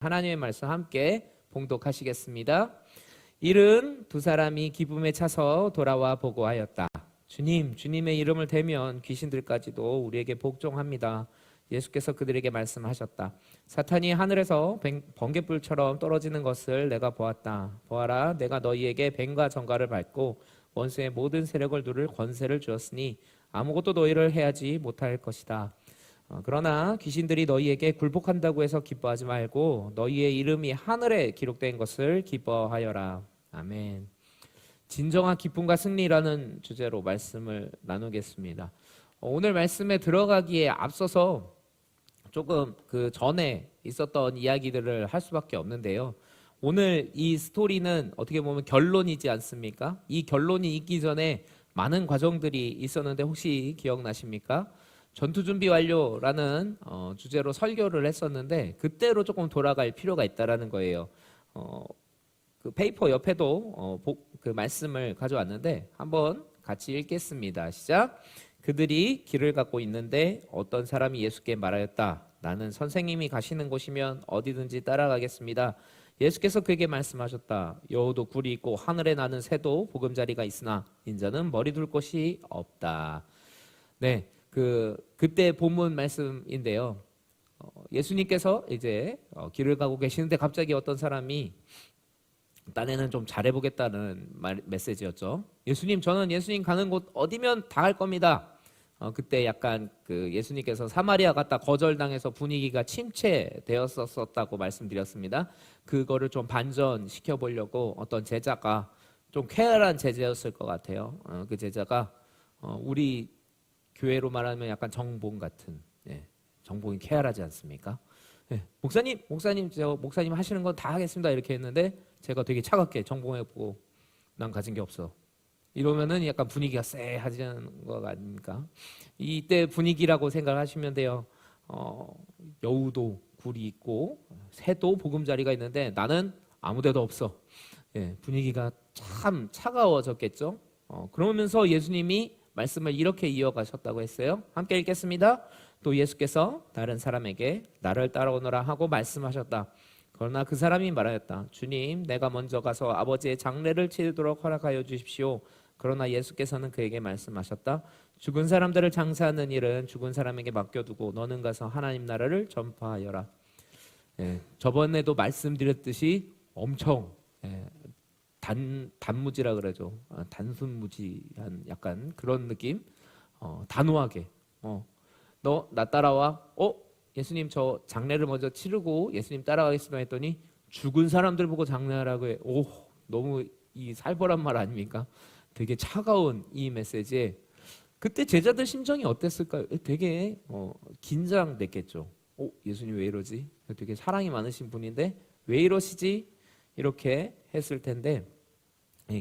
하나님의 말씀 함께 봉독하시겠습니다. 일은 두 사람이 기쁨에 차서 돌아와 보고하였다. 주님, 주님의 이름을 대면 귀신들까지도 우리에게 복종합니다. 예수께서 그들에게 말씀하셨다. 사탄이 하늘에서 번갯불처럼 떨어지는 것을 내가 보았다. 보아라, 내가 너희에게 뱀과 정갈을 밟고 원수의 모든 세력을 누를 권세를 주었으니 아무것도 너희를 해하지 못할 것이다. 그러나 귀신들이 너희에게 굴복한다고 해서 기뻐하지 말고 너희의 이름이 하늘에 기록된 것을 기뻐하여라. 아멘. 진정한 기쁨과 승리라는 주제로 말씀을 나누겠습니다. 오늘 말씀에 들어가기에 앞서서 조금 그 전에 있었던 이야기들을 할 수밖에 없는데요. 오늘 이 스토리는 어떻게 보면 결론이지 않습니까? 이 결론이 있기 전에 많은 과정들이 있었는데 혹시 기억나십니까? 전투 준비 완료라는 주제로 설교를 했었는데 그때로 조금 돌아갈 필요가 있다라는 거예요. 그 페이퍼 옆에도 그 말씀을 가져왔는데 한번 같이 읽겠습니다. 시작. 그들이 길을 걷고 있는데 어떤 사람이 예수께 말하였다. 나는 선생님이 가시는 곳이면 어디든지 따라가겠습니다. 예수께서 그에게 말씀하셨다. 여우도 굴이 있고 하늘에 나는 새도 보금자리가 있으나 인자는 머리 둘 곳이 없다. 네. 그때 본문 말씀인데요. 예수님께서 이제 길을 가고 계시는데 갑자기 어떤 사람이 딴에는 좀 잘해보겠다는 메시지였죠. 예수님, 저는 예수님 가는 곳 어디면 다 갈 겁니다. 그때 약간 그 예수님께서 사마리아 갔다 거절당해서 분위기가 침체되었었다고 말씀드렸습니다. 그거를 좀 반전시켜 보려고 어떤 제자가 좀 쾌활한 제자였을 것 같아요. 그 제자가 우리 교회로 말하면 약간 정봉 같은, 정봉이 쾌활하지 않습니까? 목사님, 저 목사님 하시는 건 다 하겠습니다. 이렇게 했는데 제가 되게 차갑게 정봉해보고 난 가진 게 없어. 이러면은 약간 분위기가 쎄하지는 거 아닙니까? 이때 분위기라고 생각하시면 돼요. 여우도 굴이 있고 새도 보금자리가 있는데 나는 아무데도 없어. 분위기가 참 차가워졌겠죠. 그러면서 예수님이 말씀을 이렇게 이어가셨다고 했어요. 함께 읽겠습니다. 또 예수께서 다른 사람에게 나를 따라오너라 하고 말씀하셨다. 그러나 그 사람이 말하였다. 주님, 내가 먼저 가서 아버지의 장례를 치르도록 허락하여 주십시오. 그러나 예수께서는 그에게 말씀하셨다. 죽은 사람들을 장사하는 일은 죽은 사람에게 맡겨두고 너는 가서 하나님 나라를 전파하여라. 저번에도 말씀드렸듯이 엄청 단무지라 그러죠. 단순무지한 약간 그런 느낌. 단호하게. 너 나 따라와. 예수님 저 장례를 먼저 치르고 예수님 따라가겠습니다 했더니 죽은 사람들 보고 장례하라고 해. 너무 이 살벌한 말 아닙니까? 되게 차가운 이 메시지에 그때 제자들 심정이 어땠을까요? 되게 긴장됐겠죠. 예수님 왜 이러지? 되게 사랑이 많으신 분인데 왜 이러시지? 이렇게 했을 텐데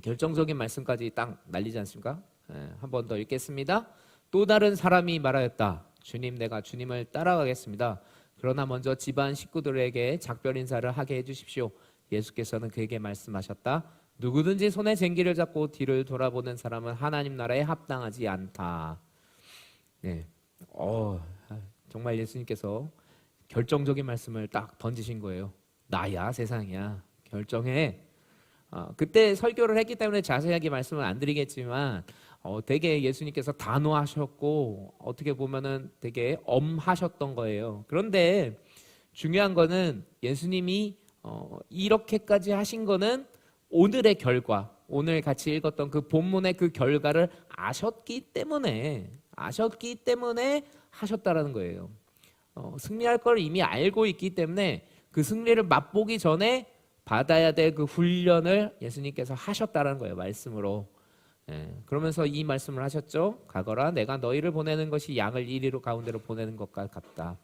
결정적인 말씀까지 딱 날리지 않습니까? 한 번 더 읽겠습니다. 또 다른 사람이 말하였다. 주님, 내가 주님을 따라가겠습니다. 그러나 먼저 집안 식구들에게 작별 인사를 하게 해주십시오. 예수께서는 그에게 말씀하셨다. 누구든지 손에 쟁기를 잡고 뒤를 돌아보는 사람은 하나님 나라에 합당하지 않다. 정말 예수님께서 결정적인 말씀을 딱 던지신 거예요. 나야 세상이야. 결정해. 그때 설교를 했기 때문에 자세하게 말씀을 안 드리겠지만 되게 예수님께서 단호하셨고 어떻게 보면은 되게 엄하셨던 거예요. 그런데 중요한 거는 예수님이 이렇게까지 하신 거는 오늘의 결과, 오늘 같이 읽었던 그 본문의 그 결과를 아셨기 때문에 하셨다라는 거예요. 승리할 걸 이미 알고 있기 때문에 그 승리를 맛보기 전에 받아야 될 그 훈련을 예수님께서 하셨다는 거예요. 말씀으로. 그러면서 이 말씀을 하셨죠. 가거라, 내가 너희를 보내는 것이 양을 이리로 가운데로 보내는 것과 같다.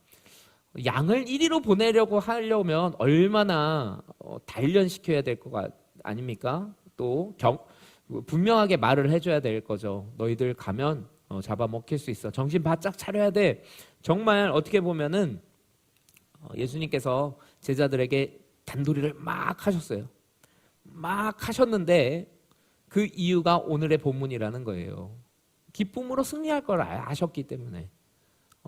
양을 이리로 보내려고 하려면 얼마나 단련시켜야 될 것 아닙니까? 또 분명하게 말을 해줘야 될 거죠. 너희들 가면 잡아먹힐 수 있어. 정신 바짝 차려야 돼. 정말 어떻게 보면은 예수님께서 제자들에게 단도리를 막 하셨어요. 막 하셨는데 그 이유가 오늘의 본문이라는 거예요. 기쁨으로 승리할 걸 아셨기 때문에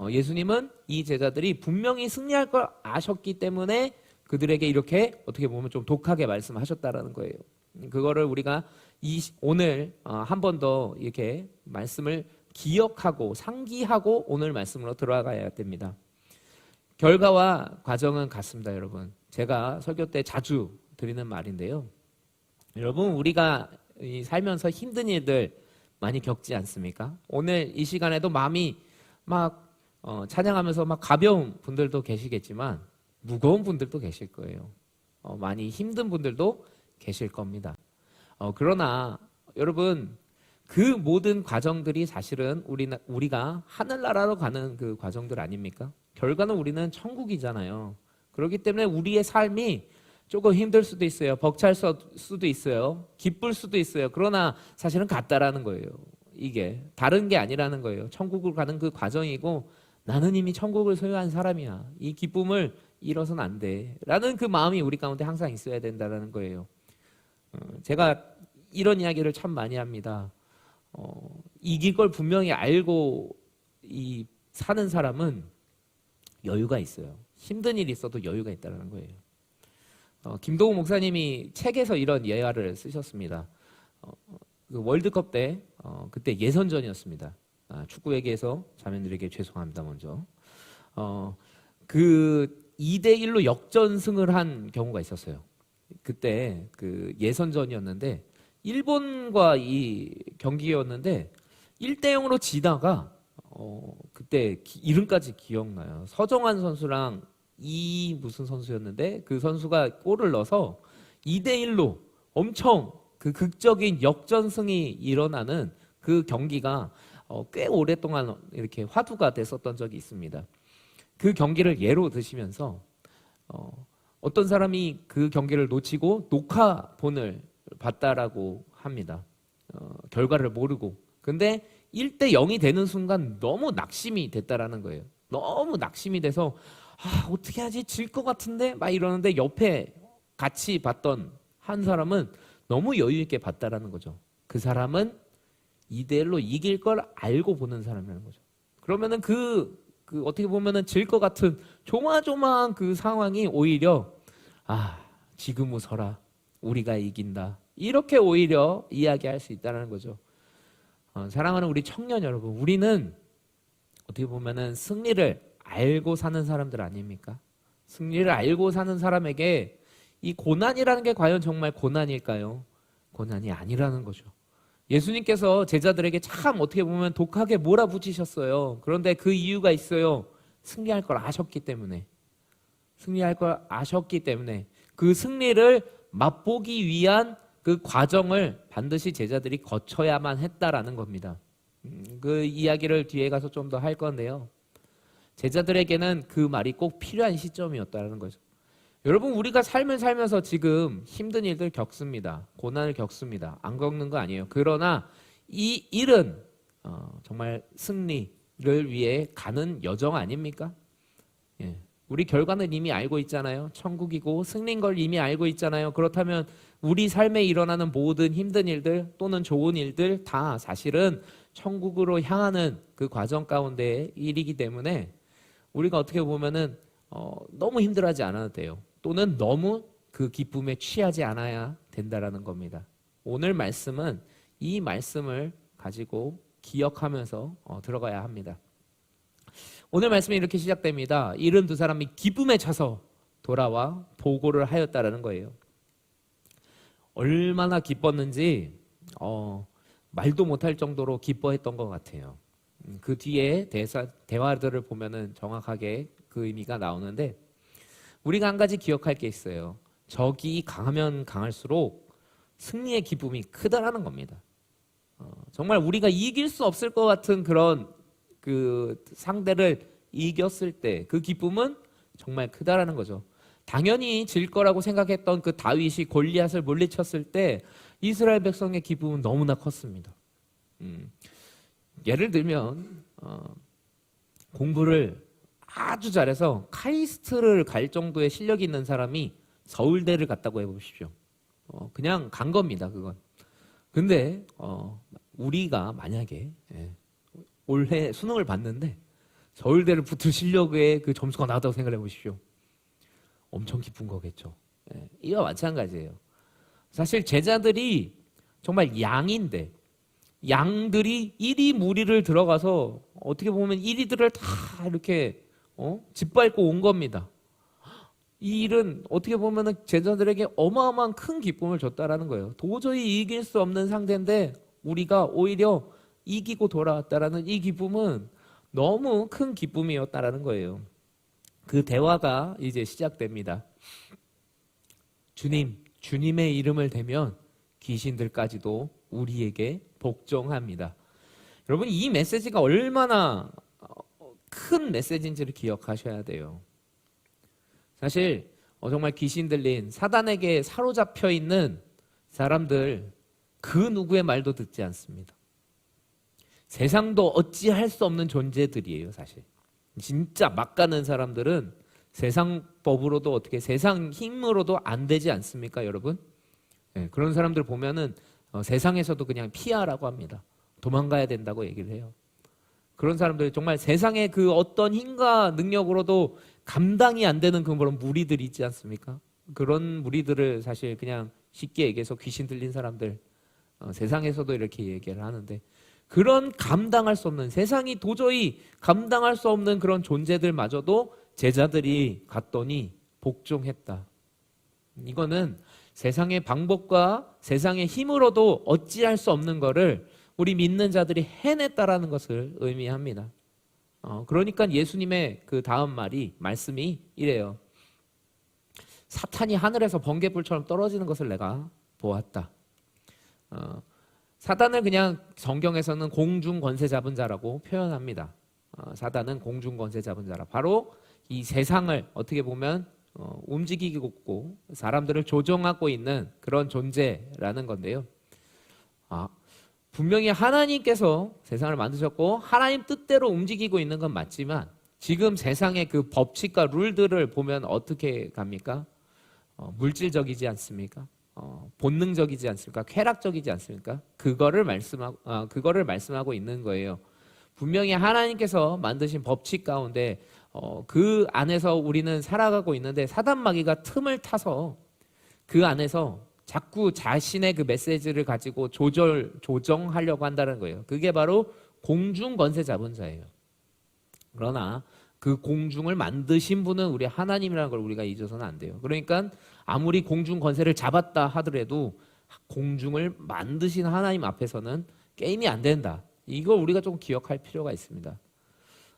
예수님은 이 제자들이 분명히 승리할 걸 아셨기 때문에 그들에게 이렇게 어떻게 보면 좀 독하게 말씀하셨다라는 거예요. 그거를 우리가 오늘 한 번 더 이렇게 말씀을 기억하고 상기하고 오늘 말씀으로 들어가야 됩니다. 결과와 과정은 같습니다, 여러분. 제가 설교 때 자주 드리는 말인데요. 여러분, 우리가 살면서 힘든 일들 많이 겪지 않습니까? 오늘 이 시간에도 마음이 막 찬양하면서 막 가벼운 분들도 계시겠지만 무거운 분들도 계실 거예요. 많이 힘든 분들도 계실 겁니다. 그러나 여러분, 그 모든 과정들이 사실은 우리가 하늘나라로 가는 그 과정들 아닙니까? 결과는 우리는 천국이잖아요. 그렇기 때문에 우리의 삶이 조금 힘들 수도 있어요. 벅찰 수도 있어요. 기쁠 수도 있어요. 그러나 사실은 같다라는 거예요. 이게 다른 게 아니라는 거예요. 천국을 가는 그 과정이고 나는 이미 천국을 소유한 사람이야. 이 기쁨을 잃어서는 안 돼. 라는 그 마음이 우리 가운데 항상 있어야 된다는 거예요. 제가 이런 이야기를 참 많이 합니다. 이길 걸 분명히 알고 사는 사람은 여유가 있어요. 힘든 일이 있어도 여유가 있다는 거예요. 김동욱 목사님이 책에서 이런 예화를 쓰셨습니다. 그 월드컵 때 그때 예선전이었습니다. 축구 얘기해서 자매들에게 죄송합니다. 먼저 그 2대1로 역전승을 한 경우가 있었어요. 그때 그 예선전이었는데 일본과 이 경기였는데 1대0으로 지다가 그때 이름까지 기억나요. 서정환 선수랑 무슨 선수였는데 그 선수가 골을 넣어서 2대1로 엄청 그 극적인 역전승이 일어나는 그 경기가 꽤 오랫동안 이렇게 화두가 됐었던 적이 있습니다. 그 경기를 예로 드시면서 어떤 사람이 그 경기를 놓치고 녹화본을 봤다라고 합니다. 결과를 모르고. 근데 1대0이 되는 순간 너무 낙심이 됐다라는 거예요. 너무 낙심이 돼서 어떻게 하지? 질 것 같은데? 막 이러는데 옆에 같이 봤던 한 사람은 너무 여유 있게 봤다라는 거죠. 그 사람은 2대1로 이길 걸 알고 보는 사람이라는 거죠. 그러면은 그 어떻게 보면은 질 것 같은 조마조마한 그 상황이 오히려 지금 웃어라. 우리가 이긴다. 이렇게 오히려 이야기할 수 있다는 거죠. 사랑하는 우리 청년 여러분, 우리는 어떻게 보면은 승리를 알고 사는 사람들 아닙니까? 승리를 알고 사는 사람에게 이 고난이라는 게 과연 정말 고난일까요? 고난이 아니라는 거죠. 예수님께서 제자들에게 참 어떻게 보면 독하게 몰아붙이셨어요. 그런데 그 이유가 있어요. 승리할 걸 아셨기 때문에. 승리할 걸 아셨기 때문에 그 승리를 맛보기 위한 그 과정을 반드시 제자들이 거쳐야만 했다라는 겁니다. 그 이야기를 뒤에 가서 좀 더 할 건데요. 제자들에게는 그 말이 꼭 필요한 시점이었다는 거죠. 여러분, 우리가 삶을 살면서 지금 힘든 일들 겪습니다. 고난을 겪습니다. 안 겪는 거 아니에요. 그러나 이 일은 정말 승리를 위해 가는 여정 아닙니까? 예. 우리 결과는 이미 알고 있잖아요. 천국이고 승리인 걸 이미 알고 있잖아요. 그렇다면 우리 삶에 일어나는 모든 힘든 일들 또는 좋은 일들 다 사실은 천국으로 향하는 그 과정 가운데의 일이기 때문에 우리가 어떻게 보면은 너무 힘들어하지 않아도 돼요. 또는 너무 그 기쁨에 취하지 않아야 된다라는 겁니다. 오늘 말씀은 이 말씀을 가지고 기억하면서 들어가야 합니다. 오늘 말씀이 이렇게 시작됩니다. 72사람이 기쁨에 차서 돌아와 보고를 하였다라는 거예요. 얼마나 기뻤는지 말도 못할 정도로 기뻐했던 것 같아요. 그 뒤에 대화들을 보면은 정확하게 그 의미가 나오는데 우리가 한 가지 기억할 게 있어요. 적이 강하면 강할수록 승리의 기쁨이 크다라는 겁니다. 정말 우리가 이길 수 없을 것 같은 그런 그 상대를 이겼을 때 그 기쁨은 정말 크다라는 거죠. 당연히 질 거라고 생각했던 그 다윗이 골리앗을 물리쳤을 때 이스라엘 백성의 기쁨은 너무나 컸습니다. 예를 들면 공부를 아주 잘해서 카이스트를 갈 정도의 실력이 있는 사람이 서울대를 갔다고 해보십시오. 그냥 간 겁니다, 그건. 근데 우리가 만약에 올해 수능을 봤는데 서울대를 붙을 실력의 그 점수가 나왔다고 생각해 보십시오. 엄청 기쁜 거겠죠. 예, 이와 마찬가지예요. 사실 제자들이 정말 양인데 양들이 이리 무리를 들어가서 어떻게 보면 이리들을 다 이렇게 짓밟고 온 겁니다. 이 일은 어떻게 보면 제자들에게 어마어마한 큰 기쁨을 줬다라는 거예요. 도저히 이길 수 없는 상대인데 우리가 오히려 이기고 돌아왔다라는 이 기쁨은 너무 큰 기쁨이었다라는 거예요. 그 대화가 이제 시작됩니다. 주님, 주님의 이름을 대면 귀신들까지도 우리에게 복종합니다. 여러분, 이 메시지가 얼마나 큰 메시지인지를 기억하셔야 돼요. 사실 정말 귀신 들린 사단에게 사로잡혀 있는 사람들 그 누구의 말도 듣지 않습니다. 세상도 어찌할 수 없는 존재들이에요. 사실 진짜 막 가는 사람들은 세상 법으로도 어떻게 세상 힘으로도 안 되지 않습니까, 여러분? 네, 그런 사람들 보면은 세상에서도 그냥 피하라고 합니다. 도망가야 된다고 얘기를 해요. 그런 사람들 정말 세상의 그 어떤 힘과 능력으로도 감당이 안 되는 그런 무리들이 있지 않습니까? 그런 무리들을 사실 그냥 쉽게 얘기해서 귀신 들린 사람들, 세상에서도 이렇게 얘기를 하는데, 그런 감당할 수 없는, 세상이 도저히 감당할 수 없는 그런 존재들마저도 제자들이 갔더니 복종했다. 이거는 세상의 방법과 세상의 힘으로도 어찌할 수 없는 거를 우리 믿는 자들이 해냈다라는 것을 의미합니다. 그러니까 예수님의 그 다음 말씀이 이래요. 사탄이 하늘에서 번개불처럼 떨어지는 것을 내가 보았다. 사단을 그냥 성경에서는 공중 권세 잡은 자라고 표현합니다. 사단은 공중 권세 잡은 자라. 바로 이 세상을 어떻게 보면 움직이고 있고 사람들을 조종하고 있는 그런 존재라는 건데요. 분명히 하나님께서 세상을 만드셨고 하나님 뜻대로 움직이고 있는 건 맞지만 지금 세상의 그 법칙과 룰들을 보면 어떻게 갑니까? 물질적이지 않습니까? 본능적이지 않습니까? 쾌락적이지 않습니까? 그거를 말씀하고 있는 거예요. 분명히 하나님께서 만드신 법칙 가운데 그 안에서 우리는 살아가고 있는데 사단 마귀가 틈을 타서 그 안에서 자꾸 자신의 그 메시지를 가지고 조정하려고 한다는 거예요. 그게 바로 공중 권세 잡은 자예요. 그러나 그 공중을 만드신 분은 우리 하나님이라는 걸 우리가 잊어서는 안 돼요. 그러니까 아무리 공중 권세를 잡았다 하더라도 공중을 만드신 하나님 앞에서는 게임이 안 된다. 이걸 우리가 좀 기억할 필요가 있습니다.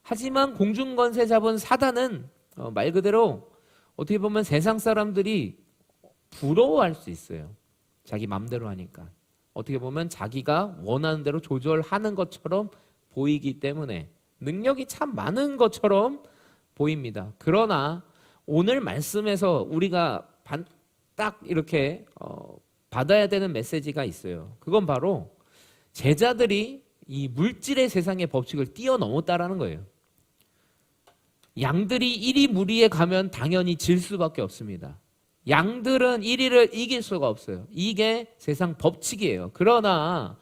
하지만 공중 권세 잡은 사단은 말 그대로 어떻게 보면 세상 사람들이 부러워할 수 있어요. 자기 맘대로 하니까. 어떻게 보면 자기가 원하는 대로 조절하는 것처럼 보이기 때문에 능력이 참 많은 것처럼 보입니다. 그러나 오늘 말씀에서 우리가 딱 이렇게 받아야 되는 메시지가 있어요. 그건 바로 제자들이 이 물질의 세상의 법칙을 뛰어넘었다라는 거예요. 양들이 이리 무리에 가면 당연히 질 수밖에 없습니다. 양들은 이리를 이길 수가 없어요. 이게 세상 법칙이에요. 그러나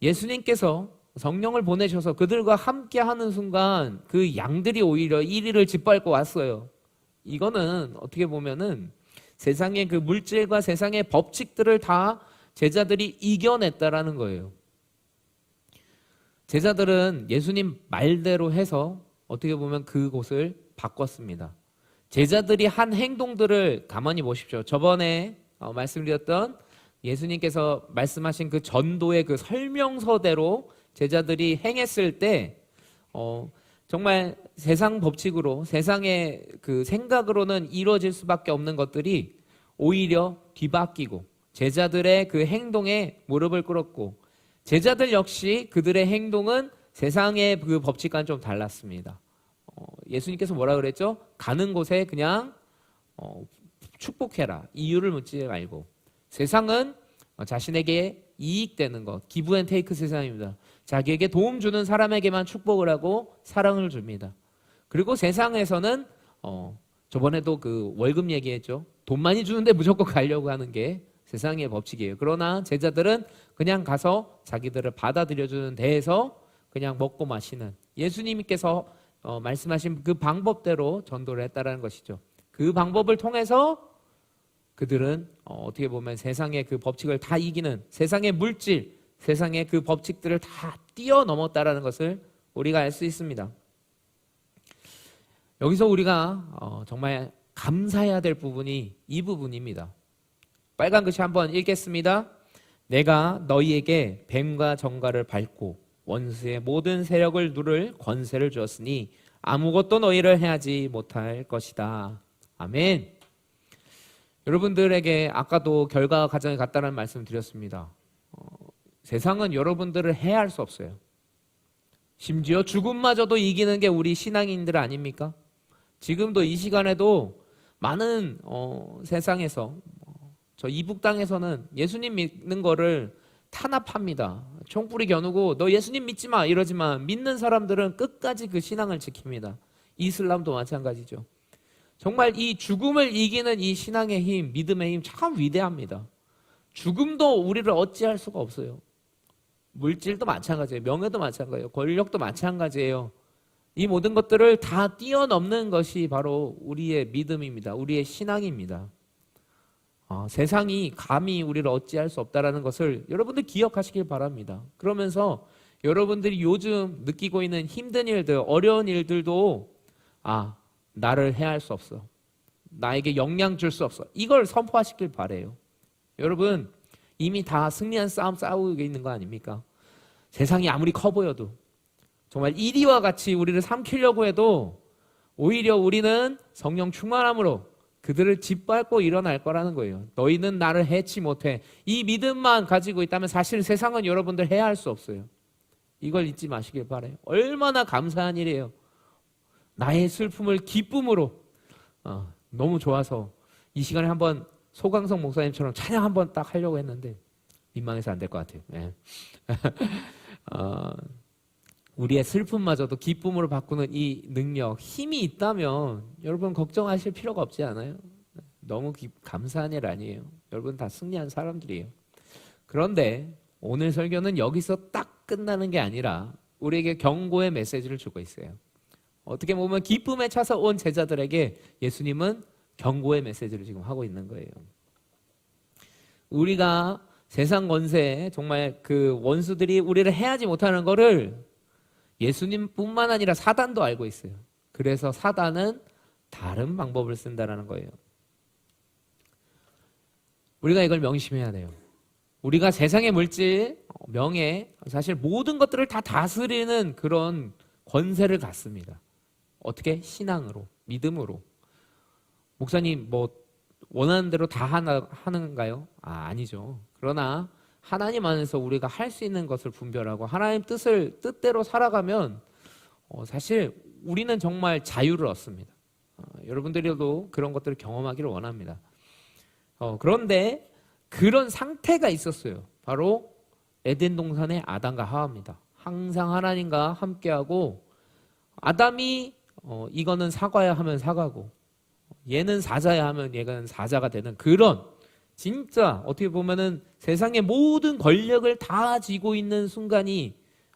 예수님께서 성령을 보내셔서 그들과 함께 하는 순간 그 양들이 오히려 이리를 짓밟고 왔어요. 이거는 어떻게 보면은 세상의 그 물질과 세상의 법칙들을 다 제자들이 이겨냈다라는 거예요. 제자들은 예수님 말대로 해서 어떻게 보면 그곳을 바꿨습니다. 제자들이 한 행동들을 가만히 보십시오. 저번에 말씀드렸던 예수님께서 말씀하신 그 전도의 그 설명서대로 제자들이 행했을 때 정말 세상 법칙으로 세상의 그 생각으로는 이루어질 수밖에 없는 것들이 오히려 뒤바뀌고 제자들의 그 행동에 무릎을 꿇었고 제자들 역시 그들의 행동은 세상의 그 법칙과는 좀 달랐습니다. 예수님께서 뭐라 그랬죠? 가는 곳에 그냥 축복해라. 이유를 묻지 말고. 세상은 자신에게 이익되는 것, 기브 앤 테이크 세상입니다. 자기에게 도움 주는 사람에게만 축복을 하고 사랑을 줍니다. 그리고 세상에서는 저번에도 그 월급 얘기했죠. 돈 많이 주는데 무조건 가려고 하는 게 세상의 법칙이에요. 그러나 제자들은 그냥 가서 자기들을 받아들여주는 데에서 그냥 먹고 마시는 예수님께서 말씀하신 그 방법대로 전도를 했다라는 것이죠. 그 방법을 통해서 그들은 어떻게 보면 세상의 그 법칙을 다 이기는, 세상의 물질, 세상의 그 법칙들을 다 뛰어넘었다라는 것을 우리가 알 수 있습니다. 여기서 우리가 정말 감사해야 될 부분이 이 부분입니다. 빨간 글씨 한번 읽겠습니다. 내가 너희에게 뱀과 정갈을 밟고 원수의 모든 세력을 누를 권세를 주었으니 아무것도 너희를 해하지 못할 것이다. 아멘. 여러분들에게 아까도 결과가 가정에 같다는 말씀을 드렸습니다. 세상은 여러분들을 해할 수 없어요. 심지어 죽음마저도 이기는 게 우리 신앙인들 아닙니까? 지금도 이 시간에도 많은 세상에서 저 이북 땅에서는 예수님 믿는 거를 탄압합니다. 총불이 겨누고 너 예수님 믿지 마 이러지만 믿는 사람들은 끝까지 그 신앙을 지킵니다. 이슬람도 마찬가지죠. 정말 이 죽음을 이기는 이 신앙의 힘, 믿음의 힘 참 위대합니다. 죽음도 우리를 어찌할 수가 없어요. 물질도 마찬가지예요. 명예도 마찬가지예요. 권력도 마찬가지예요. 이 모든 것들을 다 뛰어넘는 것이 바로 우리의 믿음입니다. 우리의 신앙입니다. 세상이 감히 우리를 어찌할 수 없다는 것을 여러분들 기억하시길 바랍니다. 그러면서 여러분들이 요즘 느끼고 있는 힘든 일들, 어려운 일들도 나를 해할 수 없어. 나에게 영향 줄 수 없어. 이걸 선포하시길 바래요. 여러분 이미 다 승리한 싸움 싸우고 있는 거 아닙니까? 세상이 아무리 커 보여도 정말 이리와 같이 우리를 삼키려고 해도 오히려 우리는 성령 충만함으로 그들을 짓밟고 일어날 거라는 거예요. 너희는 나를 해치 못해. 이 믿음만 가지고 있다면 사실 세상은 여러분들 해할 수 없어요. 이걸 잊지 마시길 바라요. 얼마나 감사한 일이에요. 나의 슬픔을 기쁨으로 너무 좋아서 이 시간에 한번 소강성 목사님처럼 찬양 한번 딱 하려고 했는데 민망해서 안 될 것 같아요. 네. 우리의 슬픔마저도 기쁨으로 바꾸는 이 능력, 힘이 있다면 여러분 걱정하실 필요가 없지 않아요? 너무 감사한 일 아니에요? 여러분 다 승리한 사람들이에요. 그런데 오늘 설교는 여기서 딱 끝나는 게 아니라 우리에게 경고의 메시지를 주고 있어요. 어떻게 보면 기쁨에 차서 온 제자들에게 예수님은 경고의 메시지를 지금 하고 있는 거예요. 우리가 세상 권세, 정말 그 원수들이 우리를 해하지 못하는 거를 예수님뿐만 아니라 사단도 알고 있어요. 그래서 사단은 다른 방법을 쓴다는 거예요. 우리가 이걸 명심해야 돼요. 우리가 세상의 물질, 명예, 사실 모든 것들을 다 다스리는 그런 권세를 갖습니다. 어떻게? 신앙으로, 믿음으로. 목사님 원하는 대로 다 하는가요? 아니죠. 그러나 하나님 안에서 우리가 할 수 있는 것을 분별하고 하나님 뜻대로 살아가면 사실 우리는 정말 자유를 얻습니다. 여러분들도 그런 것들을 경험하기를 원합니다. 그런데 그런 상태가 있었어요. 바로 에덴 동산의 아담과 하와입니다. 항상 하나님과 함께하고 아담이 이거는 사과야 하면 사과고 얘는 사자야 하면 얘는 사자가 되는 그런 진짜 어떻게 보면은 세상의 모든 권력을 다 쥐고 있는 순간이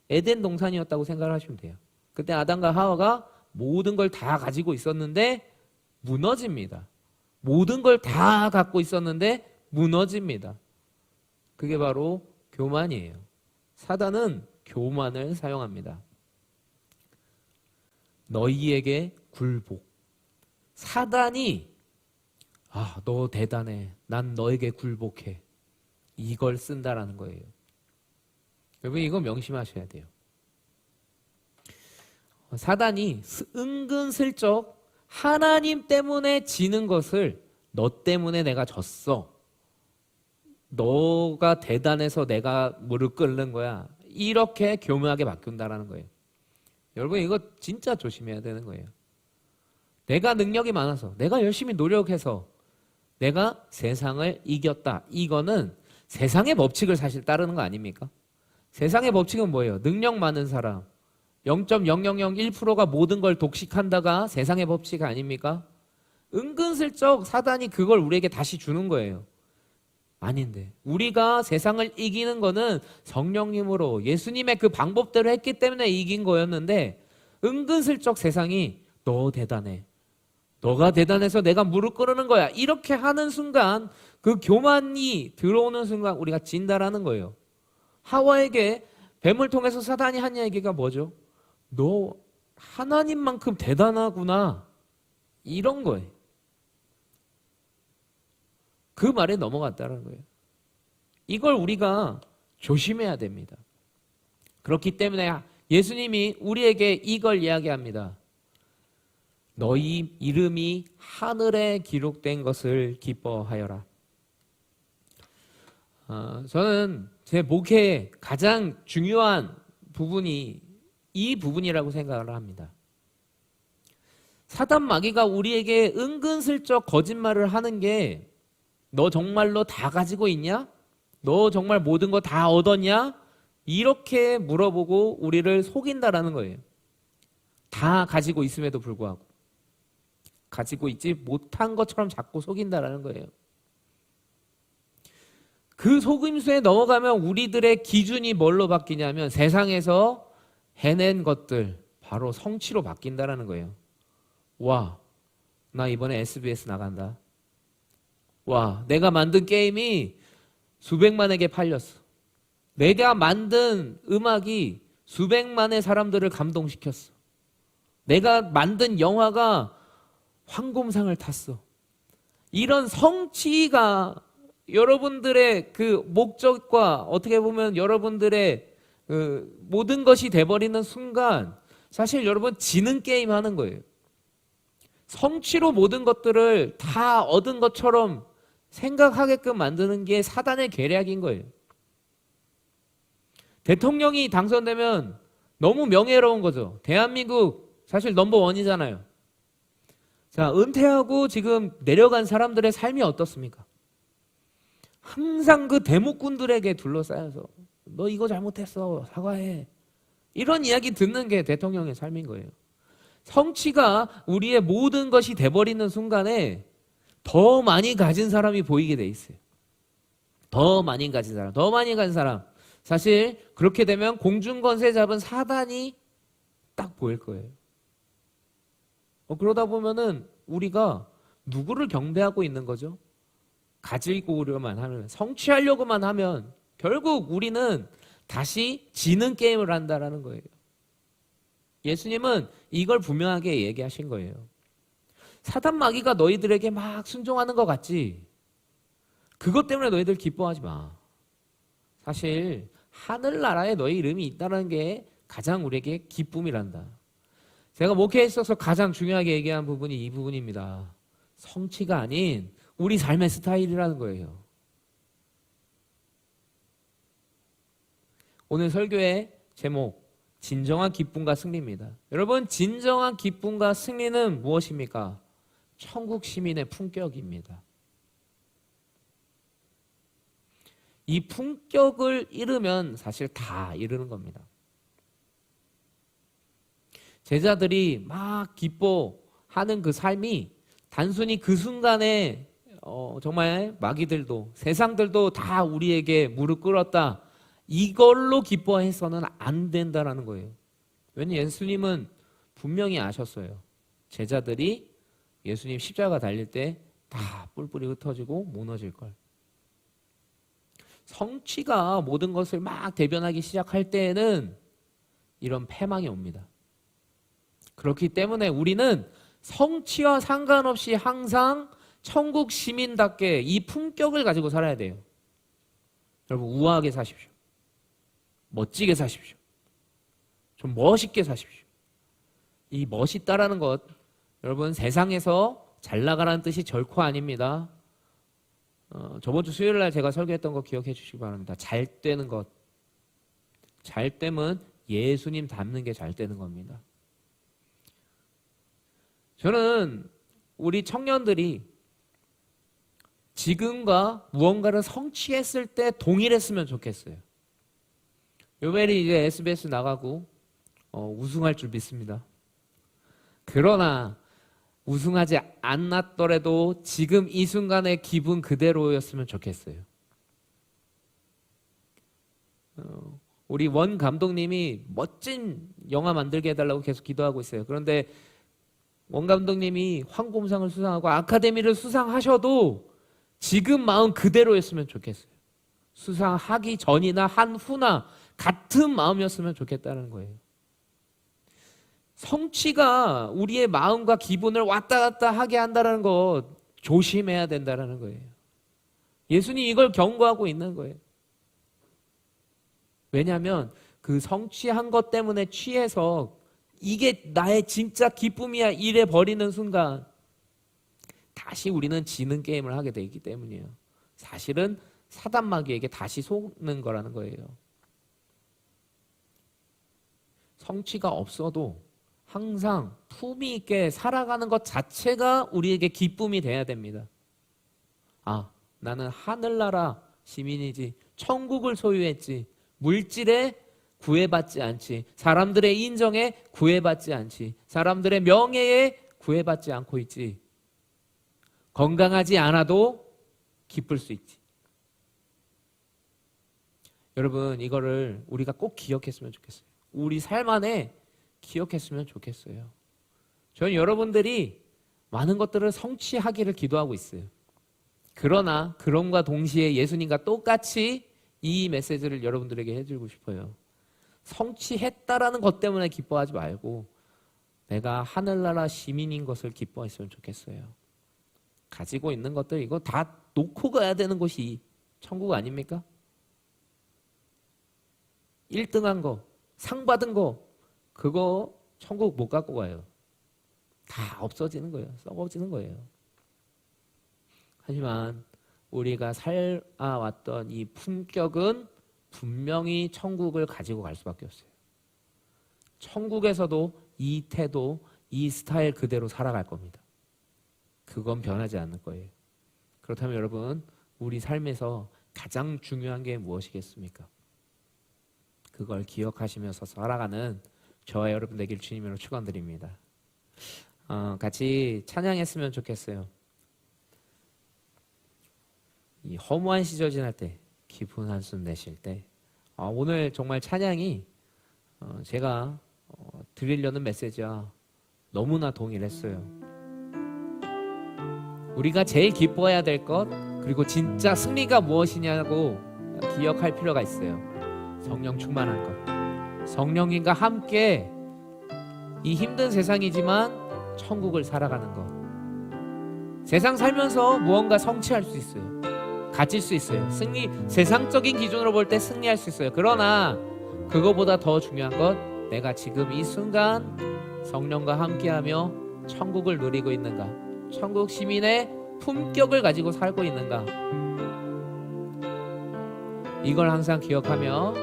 에덴 동산이었다고 생각을 하시면 돼요. 그때 아담과 하와가 모든 걸 다 가지고 있었는데 무너집니다. 모든 걸 다 갖고 있었는데 무너집니다. 그게 바로 교만이에요. 사단은 교만을 사용합니다. 너희에게 굴복. 사단이 너 대단해. 난 너에게 굴복해. 이걸 쓴다라는 거예요. 여러분 이거 명심하셔야 돼요. 사단이 은근슬쩍 하나님 때문에 지는 것을 너 때문에 내가 졌어. 너가 대단해서 내가 무릎 꿇는 거야. 이렇게 교묘하게 바꾼다라는 거예요. 여러분 이거 진짜 조심해야 되는 거예요. 내가 능력이 많아서 내가 열심히 노력해서 내가 세상을 이겼다. 이거는 세상의 법칙을 사실 따르는 거 아닙니까? 세상의 법칙은 뭐예요? 능력 많은 사람 0.0001%가 모든 걸 독식한다가 세상의 법칙 아닙니까? 은근슬쩍 사단이 그걸 우리에게 다시 주는 거예요. 아닌데 우리가 세상을 이기는 거는 성령님으로 예수님의 그 방법대로 했기 때문에 이긴 거였는데 은근슬쩍 세상이 너 대단해. 너가 대단해서 내가 무릎 꿇는 거야. 이렇게 하는 순간, 그 교만이 들어오는 순간 우리가 진다라는 거예요. 하와에게 뱀을 통해서 사단이 한 얘기가 뭐죠? 너 하나님만큼 대단하구나. 이런 거예요. 그 말에 넘어갔다는 거예요. 이걸 우리가 조심해야 됩니다. 그렇기 때문에 예수님이 우리에게 이걸 이야기합니다. 너희 이름이 하늘에 기록된 것을 기뻐하여라. 저는 제 목회의 가장 중요한 부분이 이 부분이라고 생각을 합니다. 사단 마귀가 우리에게 은근슬쩍 거짓말을 하는 게 너 정말로 다 가지고 있냐? 너 정말 모든 거 다 얻었냐? 이렇게 물어보고 우리를 속인다라는 거예요. 다 가지고 있음에도 불구하고 가지고 있지 못한 것처럼 자꾸 속인다라는 거예요. 그 속임수에 넘어가면 우리들의 기준이 뭘로 바뀌냐면 세상에서 해낸 것들, 바로 성취로 바뀐다라는 거예요. 와, 나 이번에 SBS 나간다. 와, 내가 만든 게임이 수백만에게 팔렸어. 내가 만든 음악이 수백만의 사람들을 감동시켰어. 내가 만든 영화가 황금상을 탔어. 이런 성취가 여러분들의 그 목적과 어떻게 보면 여러분들의 모든 것이 돼버리는 순간 사실 여러분 지는 게임 하는 거예요. 성취로 모든 것들을 다 얻은 것처럼 생각하게끔 만드는 게 사단의 계략인 거예요. 대통령이 당선되면 너무 명예로운 거죠. 대한민국 사실 넘버원이잖아요. 자, 은퇴하고 지금 내려간 사람들의 삶이 어떻습니까? 항상 그 대목꾼들에게 둘러싸여서 너 이거 잘못했어, 사과해. 이런 이야기 듣는 게 대통령의 삶인 거예요. 성취가 우리의 모든 것이 돼버리는 순간에 더 많이 가진 사람이 보이게 돼 있어요. 더 많이 가진 사람, 더 많이 가진 사람. 사실 그렇게 되면 공중권세 잡은 사단이 딱 보일 거예요. 그러다 보면은 우리가 누구를 경배하고 있는 거죠? 가지고려만 하면, 성취하려고만 하면 결국 우리는 다시 지는 게임을 한다라는 거예요. 예수님은 이걸 분명하게 얘기하신 거예요. 사단 마귀가 너희들에게 막 순종하는 것 같지? 그것 때문에 너희들 기뻐하지 마. 사실 하늘나라에 너희 이름이 있다는 게 가장 우리에게 기쁨이란다. 제가 목회에 있어서 가장 중요하게 얘기한 부분이 이 부분입니다. 성취가 아닌 우리 삶의 스타일이라는 거예요. 오늘 설교의 제목, 진정한 기쁨과 승리입니다. 여러분, 진정한 기쁨과 승리는 무엇입니까? 천국 시민의 품격입니다. 이 품격을 잃으면 사실 다 잃는 겁니다. 제자들이 막 기뻐하는 그 삶이 단순히 그 순간에 정말 마귀들도 세상들도 다 우리에게 무릎 꿇었다, 이걸로 기뻐해서는 안 된다라는 거예요. 왜냐하면 예수님은 분명히 아셨어요. 제자들이 예수님 십자가 달릴 때 다 뿔뿔이 흩어지고 무너질 걸. 성취가 모든 것을 막 대변하기 시작할 때에는 이런 패망이 옵니다. 그렇기 때문에 우리는 성취와 상관없이 항상 천국 시민답게 이 품격을 가지고 살아야 돼요. 여러분, 우아하게 사십시오. 멋지게 사십시오. 좀 멋있게 사십시오. 이 멋있다라는 것, 여러분, 세상에서 잘 나가라는 뜻이 결코 아닙니다. 저번 주 수요일 날 제가 설교했던 거 기억해 주시기 바랍니다. 잘 되는 것. 잘 되면 예수님 닮는 게 잘 되는 겁니다. 저는 우리 청년들이 지금과 무언가를 성취했을 때 동일했으면 좋겠어요. 요멜이 이제 SBS 나가고 우승할 줄 믿습니다. 그러나 우승하지 않았더라도 지금 이 순간의 기분 그대로였으면 좋겠어요. 우리 원 감독님이 멋진 영화 만들게 해달라고 계속 기도하고 있어요. 그런데 원 감독님이 황곰상을 수상하고 아카데미를 수상하셔도 지금 마음 그대로였으면 좋겠어요. 수상하기 전이나 한 후나 같은 마음이었으면 좋겠다는 거예요. 성취가 우리의 마음과 기분을 왔다 갔다 하게 한다는 거 조심해야 된다는 거예요. 예수님 이걸 경고하고 있는 거예요. 왜냐하면 그 성취한 것 때문에 취해서 이게 나의 진짜 기쁨이야 이래 버리는 순간 다시 우리는 지는 게임을 하게 되기 때문이에요. 사실은 사단 마귀에게 다시 속는 거라는 거예요. 성취가 없어도 항상 품위 있게 살아가는 것 자체가 우리에게 기쁨이 돼야 됩니다. 아, 나는 하늘나라 시민이지, 천국을 소유했지, 물질에 구애받지 않지, 사람들의 인정에 구애받지 않지, 사람들의 명예에 구애받지 않고 있지. 건강하지 않아도 기쁠 수 있지. 여러분, 이거를 우리가 꼭 기억했으면 좋겠어요. 우리 삶 안에 기억했으면 좋겠어요. 저는 여러분들이 많은 것들을 성취하기를 기도하고 있어요. 그러나 그럼과 동시에 예수님과 똑같이 이 메시지를 여러분들에게 해주고 싶어요. 성취했다라는 것 때문에 기뻐하지 말고 내가 하늘나라 시민인 것을 기뻐했으면 좋겠어요. 가지고 있는 것들 이거 다 놓고 가야 되는 곳이 천국 아닙니까? 1등한 거, 상 받은 거 그거 천국 못 갖고 가요. 다 없어지는 거예요. 썩어지는 거예요. 하지만 우리가 살아왔던 이 품격은 분명히 천국을 가지고 갈 수밖에 없어요. 천국에서도 이 태도, 이 스타일 그대로 살아갈 겁니다. 그건 변하지 않을 거예요. 그렇다면 여러분, 우리 삶에서 가장 중요한 게 무엇이겠습니까? 그걸 기억하시면서 살아가는 저와 여러분 되길 주님으로 축원드립니다. 같이 찬양했으면 좋겠어요. 이 허무한 시절 지날 때, 깊은 한숨 내쉴 때, 오늘 정말 찬양이 제가 드리려는 메시지와 너무나 동일했어요. 우리가 제일 기뻐해야 될 것, 그리고 진짜 승리가 무엇이냐고 기억할 필요가 있어요. 성령 충만한 것. 성령님과 함께 이 힘든 세상이지만 천국을 살아가는 것. 세상 살면서 무언가 성취할 수 있어요. 가질 수 있어요. 세상적인 기준으로 볼 때 승리할 수 있어요. 그러나 그거보다 더 중요한 건 내가 지금 이 순간 성령과 함께하며 천국을 누리고 있는가, 천국 시민의 품격을 가지고 살고 있는가, 이걸 항상 기억하며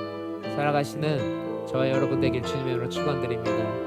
살아가시는 저와 여러분 되길 주님의 이름으로 축원드립니다.